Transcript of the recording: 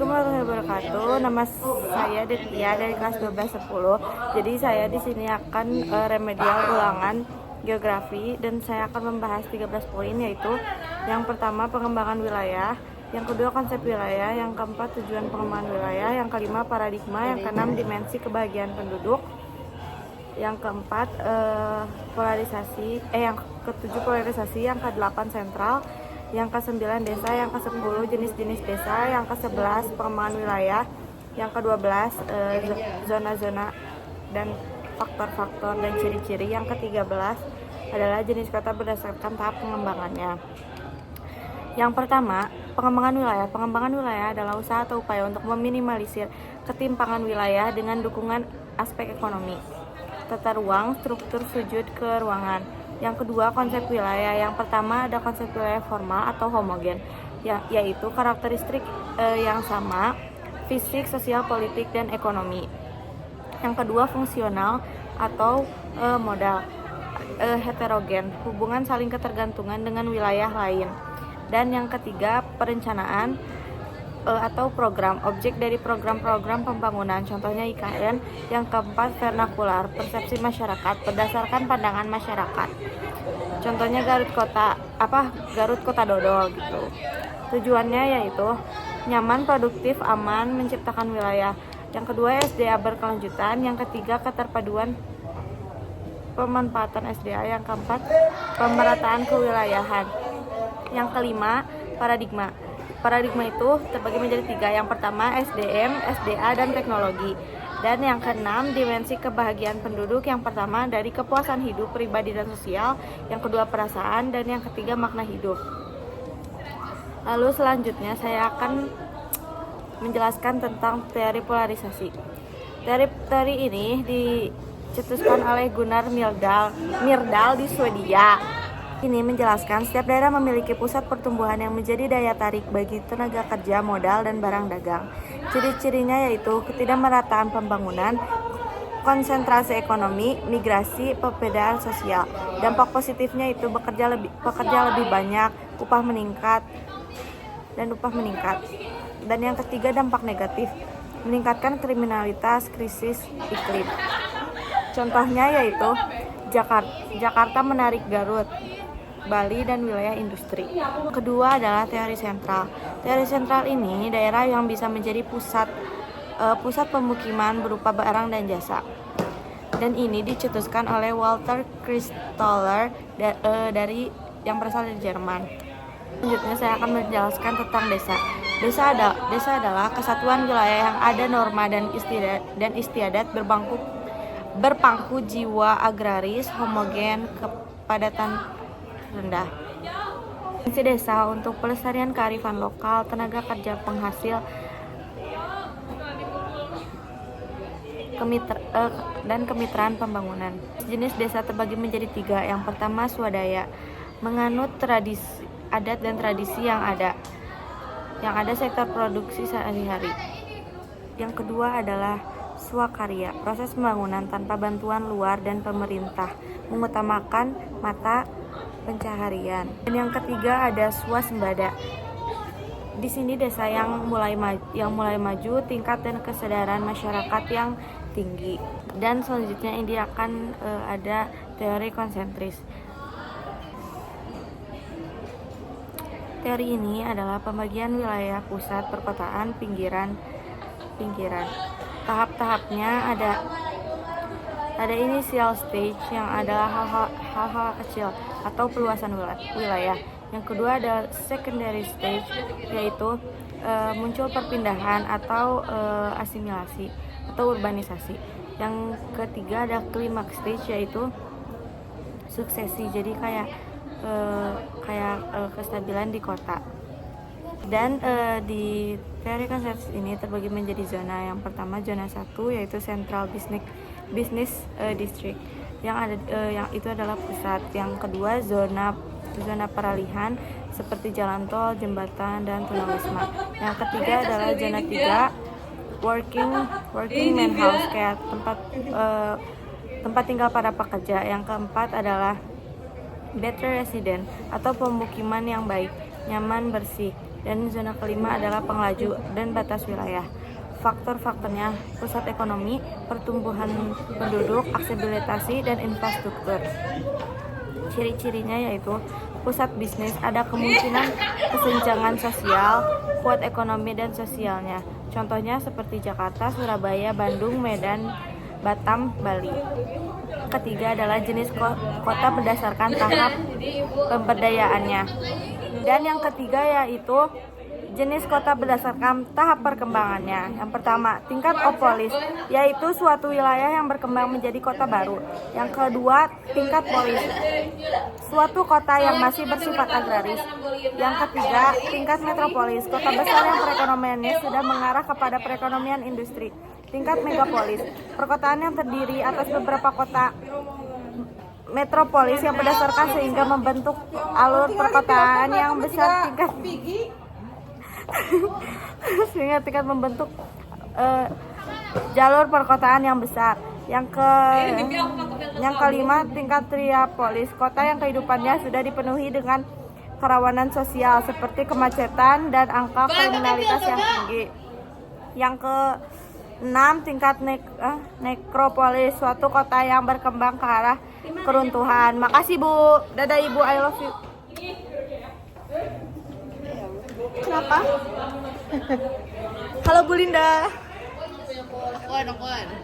Assalamualaikum warahmatullahi wabarakatuh. Nama saya Detia dari kelas 1210. Jadi saya di sini akan remedial ulangan geografi dan saya akan membahas 13 poin, yaitu yang pertama pengembangan wilayah, yang kedua konsep wilayah, yang keempat tujuan pengembangan wilayah, yang kelima paradigma, yang keenam dimensi kebahagiaan penduduk, yang keempat polarisasi, yang ketujuh polarisasi, yang kedelapan sentral, yang ke-9 desa, yang ke-10 jenis-jenis desa, yang ke-11 pengembangan wilayah, yang ke-12 zona-zona dan faktor-faktor dan ciri-ciri, yang ke-13 adalah jenis kota berdasarkan tahap pengembangannya. Yang pertama, pengembangan wilayah. Pengembangan wilayah adalah usaha atau upaya untuk meminimalisir ketimpangan wilayah dengan dukungan aspek ekonomi, tata ruang, struktur sudut keruangan. Yang kedua, konsep wilayah. Yang pertama ada konsep wilayah formal atau homogen, yaitu karakteristik yang sama, fisik, sosial, politik, dan ekonomi. Yang kedua, fungsional atau modal, heterogen, hubungan saling ketergantungan dengan wilayah lain. Dan yang ketiga, perencanaan atau program, objek dari program-program pembangunan, contohnya IKN. Yang keempat, vernakular, persepsi masyarakat berdasarkan pandangan masyarakat, contohnya Garut Kota Dodol gitu. Tujuannya yaitu nyaman, produktif, aman, menciptakan wilayah. Yang kedua, SDA berkelanjutan. Yang ketiga, keterpaduan pemanfaatan SDA. Yang keempat, pemerataan kewilayahan. Yang kelima, paradigma. Paradigma itu terbagi menjadi 3. Yang pertama SDM, SDA, dan teknologi. Dan yang keenam, dimensi kebahagiaan penduduk. Yang pertama dari kepuasan hidup pribadi dan sosial, yang kedua perasaan, dan yang ketiga makna hidup. Lalu selanjutnya saya akan menjelaskan tentang teori polarisasi. Teori ini dicetuskan oleh Gunnar Myrdal di Swedia. Ini menjelaskan setiap daerah memiliki pusat pertumbuhan yang menjadi daya tarik bagi tenaga kerja, modal, dan barang dagang. Ciri-cirinya yaitu ketidakmerataan pembangunan, konsentrasi ekonomi, migrasi, perbedaan sosial. Dampak positifnya itu pekerja lebih banyak, upah meningkat. Dan yang ketiga, dampak negatif, meningkatkan kriminalitas, krisis iklim. Contohnya yaitu Jakarta menarik Garut, Bali, dan wilayah industri. Kedua adalah teori sentral. Teori sentral ini daerah yang bisa menjadi pusat pemukiman berupa barang dan jasa. Dan ini dicetuskan oleh Walter Christoller dari yang berasal dari Jerman. Selanjutnya saya akan menjelaskan tentang desa. Desa adalah kesatuan wilayah yang ada norma dan istiadat berpangku jiwa agraris, homogen, kepadatan rendah. Fungsi desa untuk pelestarian kearifan lokal, tenaga kerja penghasil, dan kemitraan pembangunan. Jenis desa terbagi menjadi 3. Yang pertama swadaya, menganut tradisi adat dan tradisi yang ada sektor produksi sehari-hari. Yang kedua adalah swakarya, proses pembangunan tanpa bantuan luar dan pemerintah, mengutamakan mata pencaharian. Dan yang ketiga ada swasembada. Di sini desa yang mulai maju, tingkat dan kesadaran masyarakat yang tinggi. Dan selanjutnya ini akan ada teori konsentris. Teori ini adalah pembagian wilayah pusat, perkotaan, pinggiran. Tahap-tahapnya ada initial stage yang adalah hal-hal kecil atau peluasan wilayah. Yang kedua ada secondary stage, yaitu muncul perpindahan atau asimilasi atau urbanisasi. Yang ketiga ada climax stage, yaitu suksesi, jadi kayak kestabilan di kota. Dan di teori konsep ini terbagi menjadi zona. Yang pertama zona 1 yaitu Central Business District yang itu adalah pusat. Yang kedua zona peralihan seperti jalan tol, jembatan, dan tunawisma. Yang ketiga adalah zona 3 working man house, kayak tempat tinggal para pekerja. Yang keempat adalah better resident atau pemukiman yang baik, nyaman, bersih. Dan zona kelima adalah penglaju dan batas wilayah. Faktor-faktornya pusat ekonomi, pertumbuhan penduduk, aksesibilitas dan infrastruktur. Ciri-cirinya yaitu pusat bisnis, ada kemungkinan kesenjangan sosial, kuat ekonomi dan sosialnya. Contohnya seperti Jakarta, Surabaya, Bandung, Medan, Batam, Bali. Ketiga adalah jenis kota berdasarkan tahap pemberdayaannya. Dan yang ketiga yaitu jenis kota berdasarkan tahap perkembangannya. Yang pertama, tingkat opolis, yaitu suatu wilayah yang berkembang menjadi kota baru. Yang kedua, tingkat polis, suatu kota yang masih bersifat agraris. Yang ketiga, tingkat metropolis, kota besar yang perekonomiannya sudah mengarah kepada perekonomian industri. Tingkat megapolis, perkotaan yang terdiri atas beberapa kota metropolis yang berdasarkan sehingga membentuk alur perkotaan yang besar sehingga tingkat membentuk jalur perkotaan yang besar. Yang kelima, tingkat triapolis, kota yang kehidupannya sudah dipenuhi dengan kerawanan sosial seperti kemacetan dan angka kriminalitas yang tinggi. Yang ke-6, tingkat nekropolis, suatu kota yang berkembang ke arah keruntuhan. Makasih Bu. Dadah Ibu, I love you. Kenapa? Halo Bu Linda.